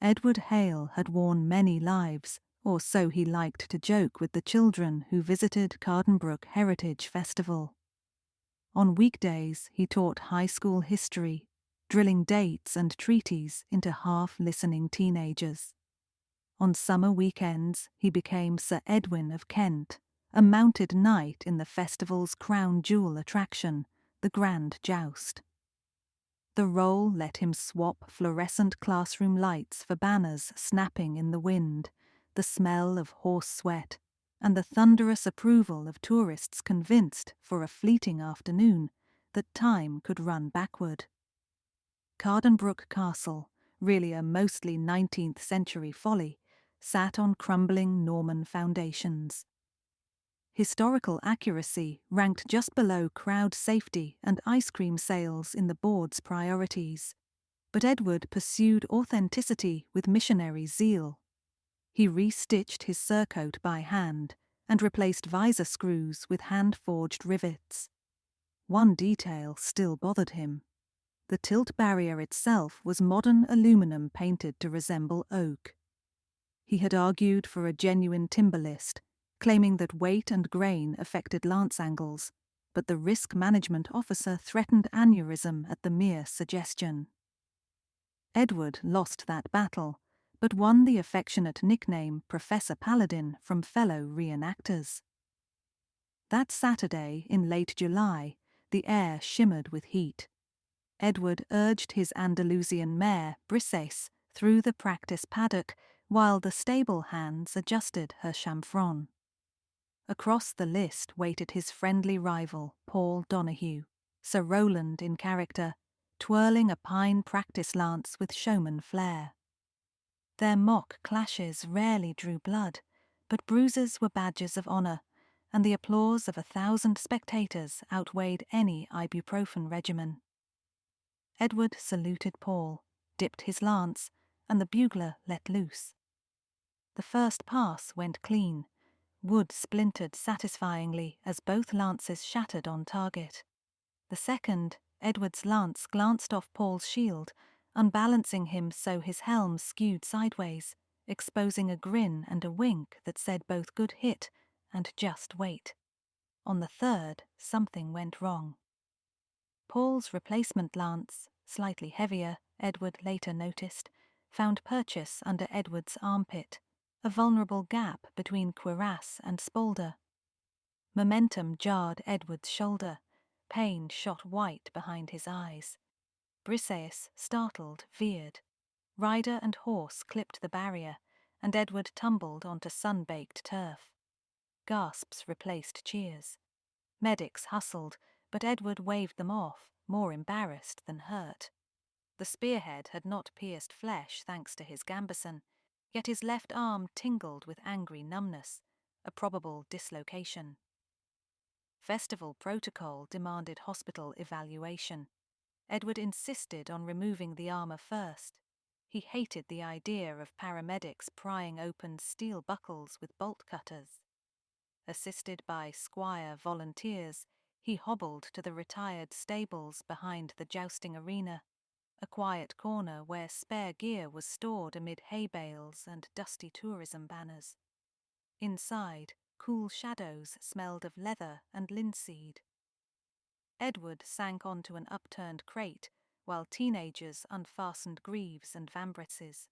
Edward Hale had worn many lives, or so he liked to joke with the children who visited Cardenbrook Heritage Festival. On weekdays, he taught high school history, drilling dates and treaties into half-listening teenagers. On summer weekends, he became Sir Edwin of Kent, a mounted knight in the festival's crown jewel attraction, the Grand Joust. The role let him swap fluorescent classroom lights for banners snapping in the wind, the smell of horse sweat, and the thunderous approval of tourists convinced for a fleeting afternoon that time could run backward. Cardenbrook Castle, really a mostly 19th century folly, sat on crumbling Norman foundations. Historical accuracy ranked just below crowd safety and ice cream sales in the board's priorities, but Edward pursued authenticity with missionary zeal. He re-stitched his surcoat by hand and replaced visor screws with hand-forged rivets. One detail still bothered him. The tilt barrier itself was modern aluminum painted to resemble oak. He had argued for a genuine timber list, claiming that weight and grain affected lance angles, but the risk management officer threatened aneurysm at the mere suggestion. Edward lost that battle, but won the affectionate nickname Professor Paladin from fellow reenactors. That Saturday in late July, the air shimmered with heat. Edward urged his Andalusian mare, Briseis, through the practice paddock while the stable hands adjusted her chamfron. Across the list waited his friendly rival, Paul Donahue, Sir Roland in character, twirling a pine practice lance with showman flair. Their mock clashes rarely drew blood, but bruises were badges of honour, and the applause of 1,000 spectators outweighed any ibuprofen regimen. Edward saluted Paul, dipped his lance, and the bugler let loose. The first pass went clean. Wood splintered satisfyingly as both lances shattered on target. The second, Edward's lance glanced off Paul's shield, unbalancing him so his helm skewed sideways, exposing a grin and a wink that said both good hit and just wait. On the third, something went wrong. Paul's replacement lance, slightly heavier, Edward later noticed, found purchase under Edward's armpit, a vulnerable gap between cuirass and spolder. Momentum jarred Edward's shoulder. Pain shot white behind his eyes. Briseis, startled, veered. Rider and horse clipped the barrier, and Edward tumbled onto sun-baked turf. Gasps replaced cheers. Medics hustled, but Edward waved them off, more embarrassed than hurt. The spearhead had not pierced flesh thanks to his gambeson, yet his left arm tingled with angry numbness, a probable dislocation. Festival protocol demanded hospital evaluation. Edward insisted on removing the armour first. He hated the idea of paramedics prying open steel buckles with bolt cutters. Assisted by squire volunteers, he hobbled to the retired stables behind the jousting arena, a quiet corner where spare gear was stored amid hay bales and dusty tourism banners. Inside, cool shadows smelled of leather and linseed. Edward sank onto an upturned crate while teenagers unfastened greaves and vambraces.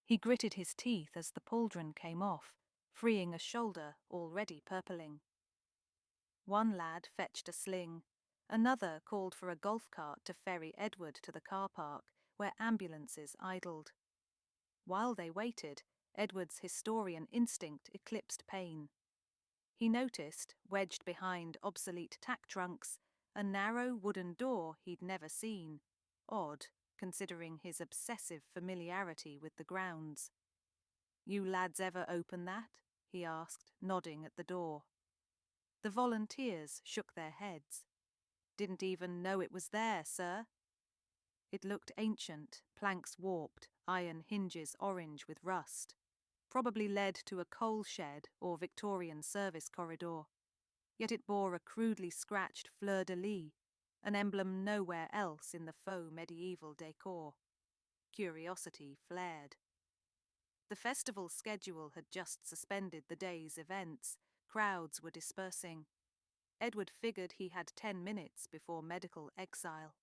He gritted his teeth as the pauldron came off, freeing a shoulder already purpling. One lad fetched a sling. Another called for a golf cart to ferry Edward to the car park, where ambulances idled. While they waited, Edward's historian instinct eclipsed pain. He noticed, wedged behind obsolete tack trunks, a narrow wooden door he'd never seen. Odd, considering his obsessive familiarity with the grounds. "You lads ever open that?" he asked, nodding at the door. The volunteers shook their heads. "Didn't even know it was there, sir." It looked ancient, planks warped, iron hinges orange with rust. Probably led to a coal shed or Victorian service corridor. Yet it bore a crudely scratched fleur-de-lis, an emblem nowhere else in the faux medieval decor. Curiosity flared. The festival's schedule had just suspended the day's events. Crowds were dispersing. Edward figured he had 10 minutes before medical exile.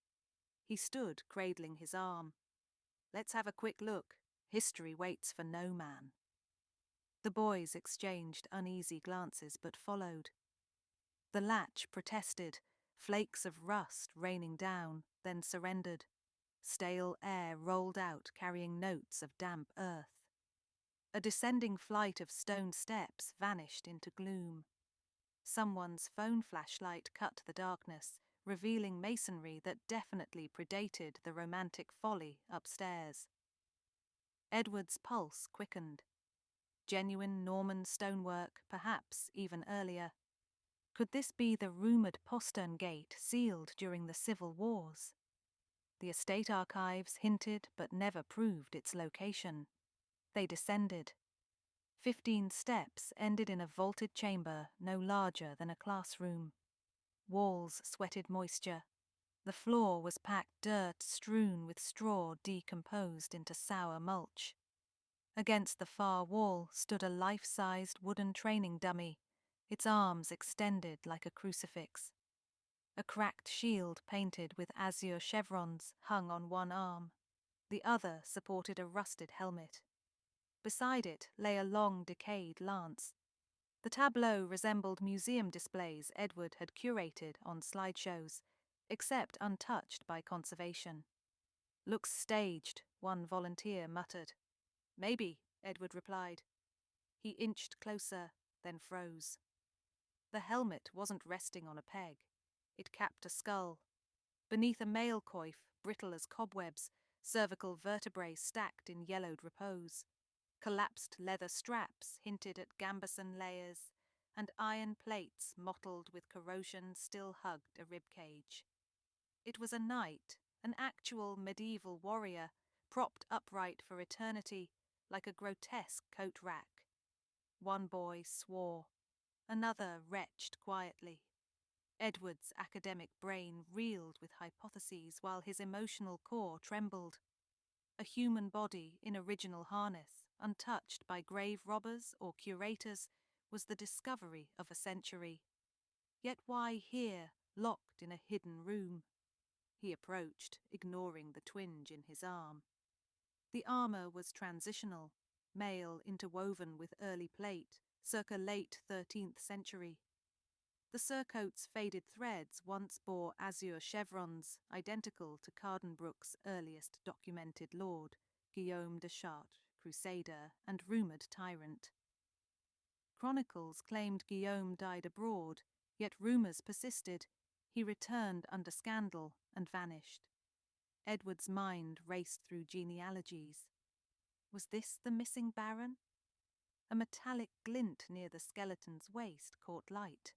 He stood cradling his arm. Let's have a quick look. History waits for no man. The boys exchanged uneasy glances but followed. The latch protested, flakes of rust raining down, then surrendered. Stale air rolled out carrying notes of damp earth. A descending flight of stone steps vanished into gloom. Someone's phone flashlight cut the darkness, revealing masonry that definitely predated the romantic folly upstairs. Edward's pulse quickened. Genuine Norman stonework, perhaps even earlier. Could this be the rumoured postern gate sealed during the civil wars? The estate archives hinted but never proved its location. They descended. 15 steps ended in a vaulted chamber no larger than a classroom. Walls sweated moisture. The floor was packed dirt strewn with straw decomposed into sour mulch. Against the far wall stood a life-sized wooden training dummy, its arms extended like a crucifix. A cracked shield painted with azure chevrons hung on one arm. The other supported a rusted helmet. Beside it lay a long, decayed lance. The tableau resembled museum displays Edward had curated on slideshows, except untouched by conservation. Looks staged, one volunteer muttered. Maybe, Edward replied. He inched closer, then froze. The helmet wasn't resting on a peg. It capped a skull. Beneath a mail coif, brittle as cobwebs, cervical vertebrae stacked in yellowed repose. Collapsed leather straps hinted at gambeson layers, and iron plates mottled with corrosion still hugged a ribcage. It was a knight, an actual medieval warrior, propped upright for eternity, like a grotesque coat rack. One boy swore. Another retched quietly. Edward's academic brain reeled with hypotheses while his emotional core trembled. A human body in original harness, untouched by grave robbers or curators, was the discovery of a century. Yet why here, locked in a hidden room? He approached, ignoring the twinge in his arm. The armour was transitional, mail interwoven with early plate, circa late 13th century. The surcoat's faded threads once bore azure chevrons, identical to Cardenbrook's earliest documented lord, Guillaume de Chartres, crusader and rumoured tyrant. Chronicles claimed Guillaume died abroad, yet rumours persisted. He returned under scandal and vanished. Edward's mind raced through genealogies. Was this the missing baron? A metallic glint near the skeleton's waist caught light.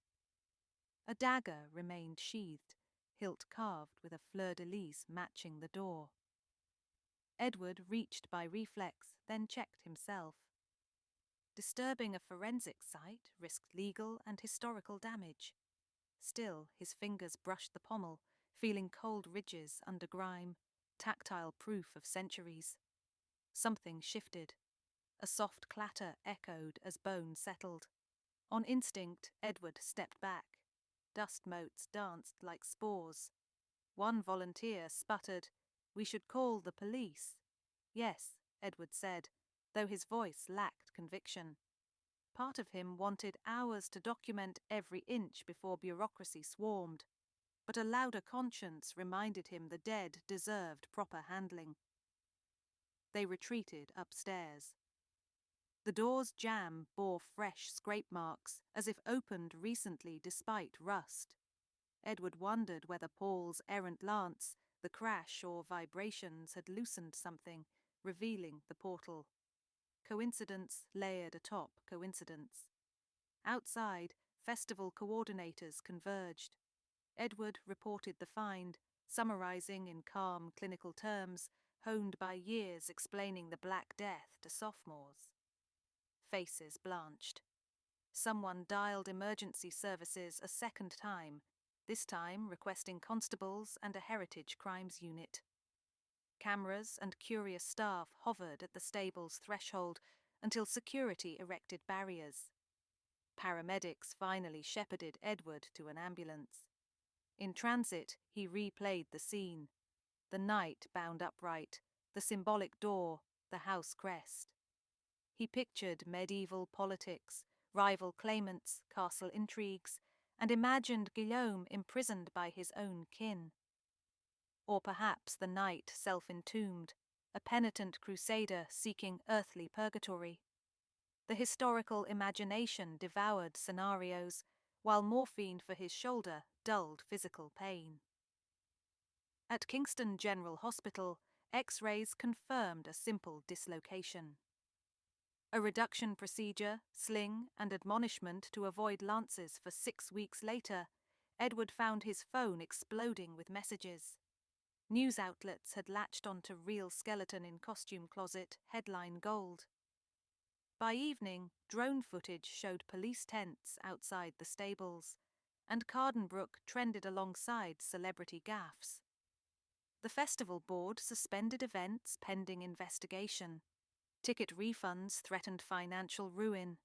A dagger remained sheathed, hilt carved with a fleur-de-lis matching the door. Edward reached by reflex, then checked himself. Disturbing a forensic site risked legal and historical damage. Still, his fingers brushed the pommel, feeling cold ridges under grime, tactile proof of centuries. Something shifted. A soft clatter echoed as bone settled. On instinct, Edward stepped back. Dust motes danced like spores. One volunteer sputtered, "We should call the police." "Yes," Edward said, though his voice lacked conviction. Part of him wanted hours to document every inch before bureaucracy swarmed, but a louder conscience reminded him the dead deserved proper handling. They retreated upstairs. The door's jamb bore fresh scrape marks, as if opened recently despite rust. Edward wondered whether Paul's errant lance, the crash or vibrations had loosened something, revealing the portal. Coincidence layered atop coincidence. Outside, festival coordinators converged. Edward reported the find, summarizing in calm clinical terms, honed by years explaining the Black Death to sophomores. Faces blanched. Someone dialed emergency services a second time, this time requesting constables and a heritage crimes unit. Cameras and curious staff hovered at the stable's threshold until security erected barriers. Paramedics finally shepherded Edward to an ambulance. In transit, he replayed the scene. The knight bound upright, the symbolic door, the house crest. He pictured medieval politics, rival claimants, castle intrigues, and imagined Guillaume imprisoned by his own kin. Or perhaps the knight self-entombed, a penitent crusader seeking earthly purgatory. The historical imagination devoured scenarios, while morphine for his shoulder dulled physical pain. At Kingston General Hospital, X-rays confirmed a simple dislocation. A reduction procedure, sling, and admonishment to avoid lances for 6 weeks later, Edward found his phone exploding with messages. News outlets had latched onto "real skeleton in costume closet" headline gold. By evening, drone footage showed police tents outside the stables, and Cardenbrook trended alongside celebrity gaffes. The festival board suspended events pending investigation. Ticket refunds threatened financial ruin.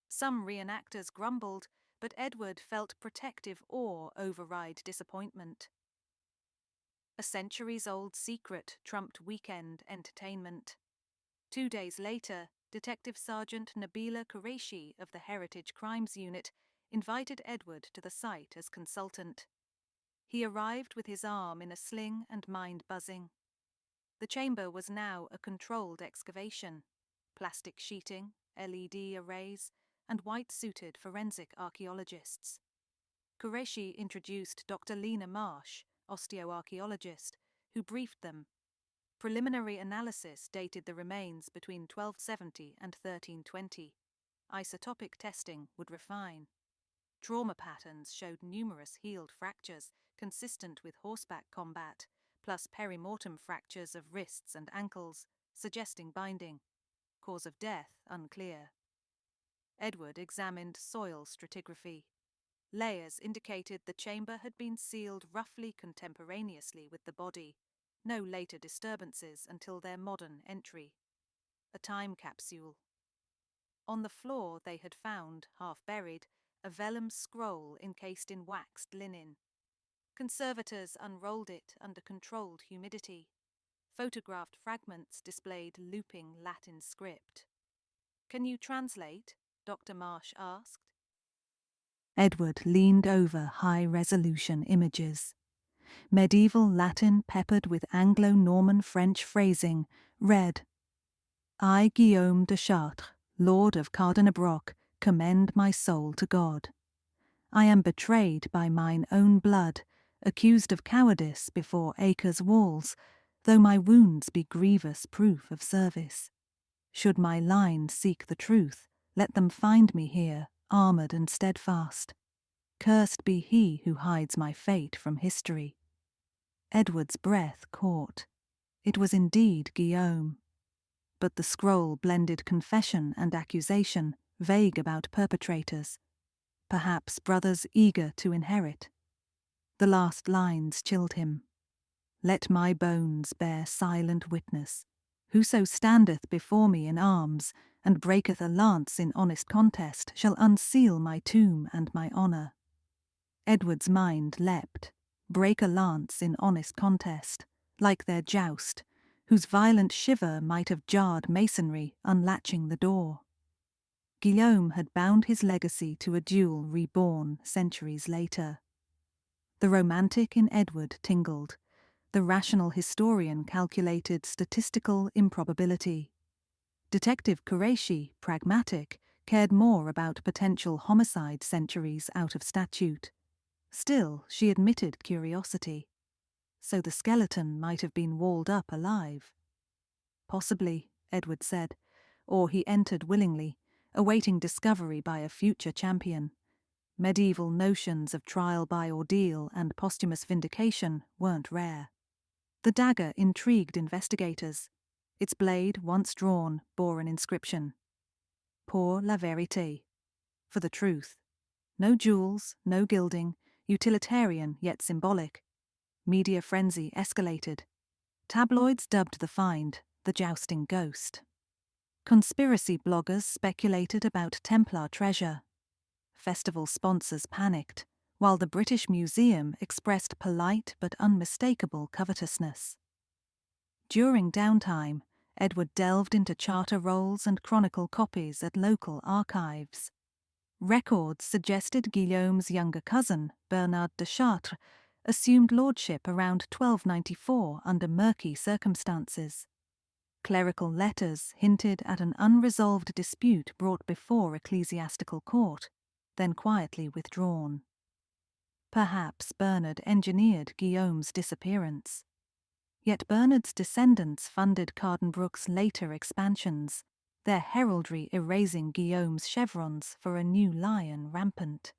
Some reenactors grumbled, but Edward felt protective awe override disappointment. A centuries-old secret trumped weekend entertainment. 2 days later, Detective Sergeant Nabila Qureshi of the Heritage Crimes Unit invited Edward to the site as consultant. He arrived with his arm in a sling and mind buzzing. The chamber was now a controlled excavation. Plastic sheeting, LED arrays, and white-suited forensic archaeologists. Qureshi introduced Dr. Lena Marsh, osteoarchaeologist, who briefed them. Preliminary analysis dated the remains between 1270 and 1320. Isotopic testing would refine. Trauma patterns showed numerous healed fractures consistent with horseback combat, plus perimortem fractures of wrists and ankles, suggesting binding. Cause of death unclear. Edward examined soil stratigraphy. Layers indicated the chamber had been sealed roughly contemporaneously with the body. No later disturbances until their modern entry. A time capsule. On the floor they had found, half buried, a vellum scroll encased in waxed linen. Conservators unrolled it under controlled humidity. Photographed fragments displayed looping Latin script. "Can you translate?" Dr. Marsh asked. Edward leaned over high-resolution images. Medieval Latin peppered with Anglo-Norman French phrasing read, "I, Guillaume de Chartres, Lord of Cardenabroch, commend my soul to God. I am betrayed by mine own blood, accused of cowardice before Acre's walls, though my wounds be grievous proof of service. Should my line seek the truth, let them find me here, armoured and steadfast. Cursed be he who hides my fate from history." Edward's breath caught. It was indeed Guillaume. But the scroll blended confession and accusation, vague about perpetrators. Perhaps brothers eager to inherit. The last lines chilled him. "Let my bones bear silent witness. Whoso standeth before me in arms, and breaketh a lance in honest contest, shall unseal my tomb and my honour." Edward's mind leapt. Break a lance in honest contest, like their joust, whose violent shiver might have jarred masonry, unlatching the door. Guillaume had bound his legacy to a duel reborn centuries later. The romantic in Edward tingled. The rational historian calculated statistical improbability. Detective Qureshi, pragmatic, cared more about potential homicide centuries out of statute. Still, she admitted curiosity. So the skeleton might have been walled up alive. "Possibly," Edward said, or he entered willingly, awaiting discovery by a future champion. Medieval notions of trial by ordeal and posthumous vindication weren't rare. The dagger intrigued investigators. Its blade, once drawn, bore an inscription. "Pour la vérité," for the truth. No jewels, no gilding, utilitarian yet symbolic. Media frenzy escalated. Tabloids dubbed the find the jousting ghost. Conspiracy bloggers speculated about Templar treasure. Festival sponsors panicked, while the British Museum expressed polite but unmistakable covetousness. During downtime, Edward delved into charter rolls and chronicle copies at local archives. Records suggested Guillaume's younger cousin, Bernard de Chartres, assumed lordship around 1294 under murky circumstances. Clerical letters hinted at an unresolved dispute brought before ecclesiastical court, then quietly withdrawn. Perhaps Bernard engineered Guillaume's disappearance. Yet Bernard's descendants funded Cardenbrook's later expansions, their heraldry erasing Guillaume's chevrons for a new lion rampant.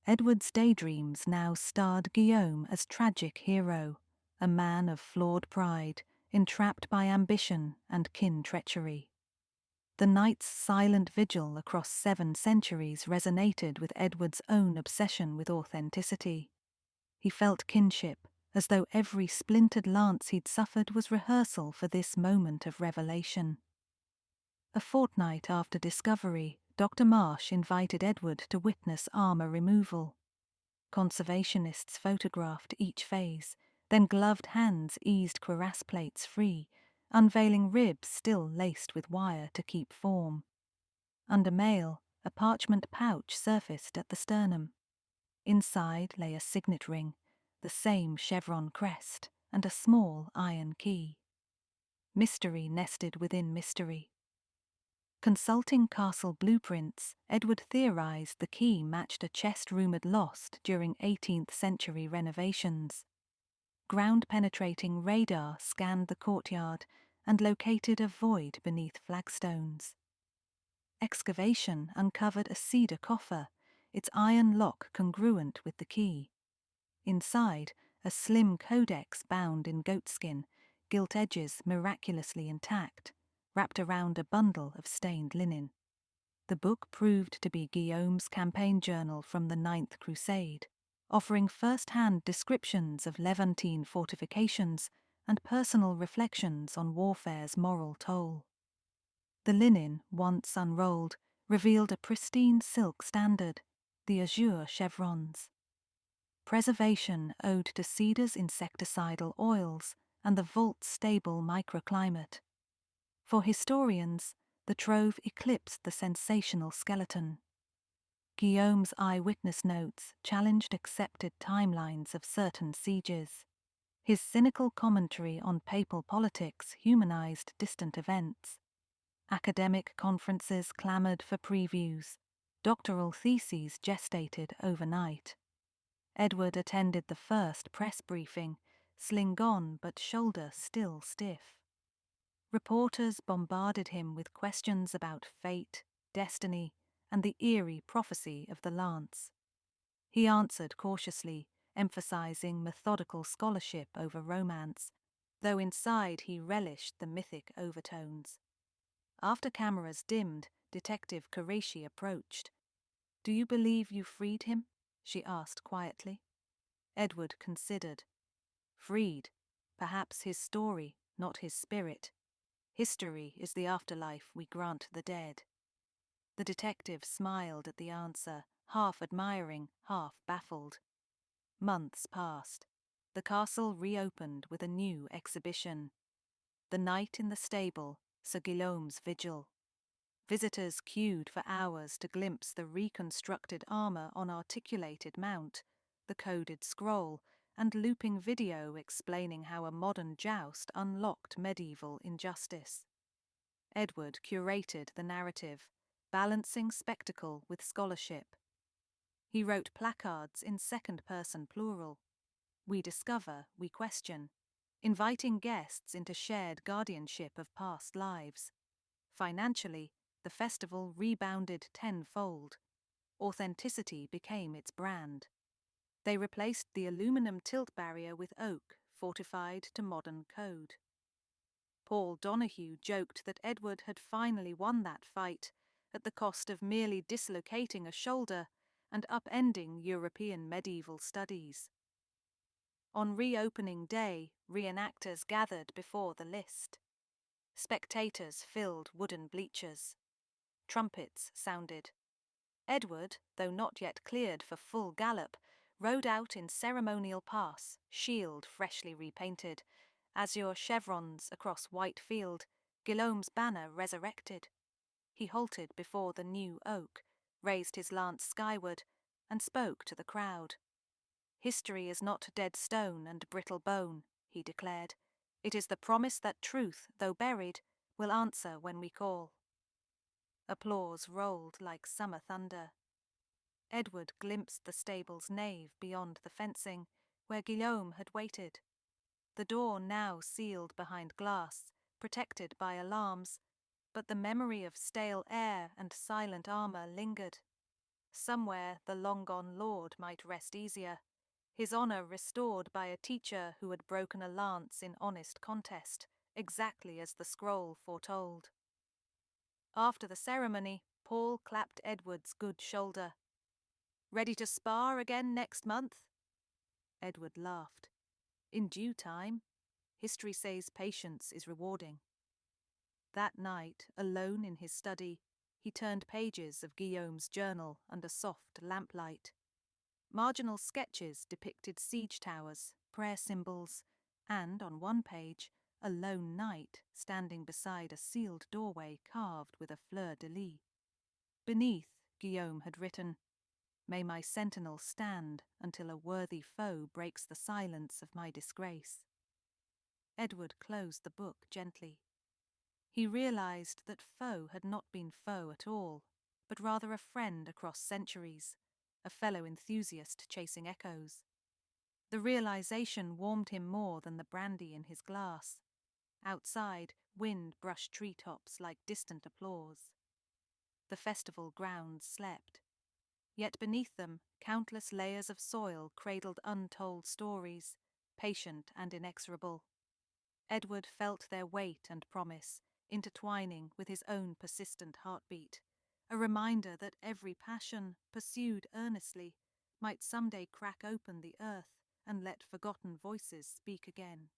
Edward's daydreams now starred Guillaume as tragic hero, a man of flawed pride, entrapped by ambition and kin treachery. The night's silent vigil across 7 centuries resonated with Edward's own obsession with authenticity. He felt kinship, as though every splintered lance he'd suffered was rehearsal for this moment of revelation. A fortnight after discovery, Dr. Marsh invited Edward to witness armour removal. Conservationists photographed each phase, then gloved hands eased cuirass plates free, unveiling ribs still laced with wire to keep form. Under mail, a parchment pouch surfaced at the sternum. Inside lay a signet ring, the same chevron crest, and a small iron key. Mystery nested within mystery. Consulting castle blueprints, Edward theorized the key matched a chest rumored lost during 18th century renovations. Ground-penetrating radar scanned the courtyard and located a void beneath flagstones. Excavation uncovered a cedar coffer, its iron lock congruent with the key. Inside, a slim codex bound in goatskin, gilt edges miraculously intact, wrapped around a bundle of stained linen. The book proved to be Guillaume's campaign journal from the 9th Crusade, offering first-hand descriptions of Levantine fortifications and personal reflections on warfare's moral toll. The linen, once unrolled, revealed a pristine silk standard, the azure chevrons. Preservation owed to cedar's insecticidal oils and the vault's stable microclimate. For historians, the trove eclipsed the sensational skeleton. Guillaume's eyewitness notes challenged accepted timelines of certain sieges. His cynical commentary on papal politics humanized distant events. Academic conferences clamored for previews. Doctoral theses gestated overnight. Edward attended the first press briefing, sling gone but shoulder still stiff. Reporters bombarded him with questions about fate, destiny, and the eerie prophecy of the lance. He answered cautiously, emphasizing methodical scholarship over romance, though inside he relished the mythic overtones. After cameras dimmed, Detective Qureshi approached. "Do you believe you freed him?" she asked quietly. Edward considered. Freed. Perhaps his story, not his spirit. History is the afterlife we grant the dead. The detective smiled at the answer, half admiring, half baffled. Months passed. The castle reopened with a new exhibition. The Night in the Stable, Sir Guillaume's Vigil. Visitors queued for hours to glimpse the reconstructed armour on articulated mount, the coded scroll, and looping video explaining how a modern joust unlocked medieval injustice. Edward curated the narrative, balancing spectacle with scholarship. He wrote placards in second-person plural. We discover, we question, inviting guests into shared guardianship of past lives. Financially, the festival rebounded tenfold. Authenticity became its brand. They replaced the aluminum tilt barrier with oak, fortified to modern code. Paul Donahue joked that Edward had finally won that fight, at the cost of merely dislocating a shoulder and upending European medieval studies. On reopening day, reenactors gathered before the list. Spectators filled wooden bleachers. Trumpets sounded. Edward, though not yet cleared for full gallop, rode out in ceremonial pass, shield freshly repainted, azure chevrons across white field, Guillaume's banner resurrected. He halted before the new oak, raised his lance skyward, and spoke to the crowd. "History is not dead stone and brittle bone," he declared. "It is the promise that truth, though buried, will answer when we call." Applause rolled like summer thunder. Edward glimpsed the stable's nave beyond the fencing, where Guillaume had waited. The door now sealed behind glass, protected by alarms, but the memory of stale air and silent armour lingered. Somewhere the long-gone lord might rest easier, his honour restored by a teacher who had broken a lance in honest contest, exactly as the scroll foretold. After the ceremony, Paul clapped Edward's good shoulder. "Ready to spar again next month?" Edward laughed. "In due time. History says patience is rewarding." That night, alone in his study, he turned pages of Guillaume's journal under soft lamplight. Marginal sketches depicted siege towers, prayer symbols, and, on one page, a lone knight standing beside a sealed doorway carved with a fleur-de-lis. Beneath, Guillaume had written, "May my sentinel stand until a worthy foe breaks the silence of my disgrace." Edward closed the book gently. He realized that foe had not been foe at all, but rather a friend across centuries, a fellow enthusiast chasing echoes. The realization warmed him more than the brandy in his glass. Outside, wind brushed treetops like distant applause. The festival grounds slept. Yet beneath them, countless layers of soil cradled untold stories, patient and inexorable. Edward felt their weight and promise, intertwining with his own persistent heartbeat, a reminder that every passion, pursued earnestly, might someday crack open the earth and let forgotten voices speak again.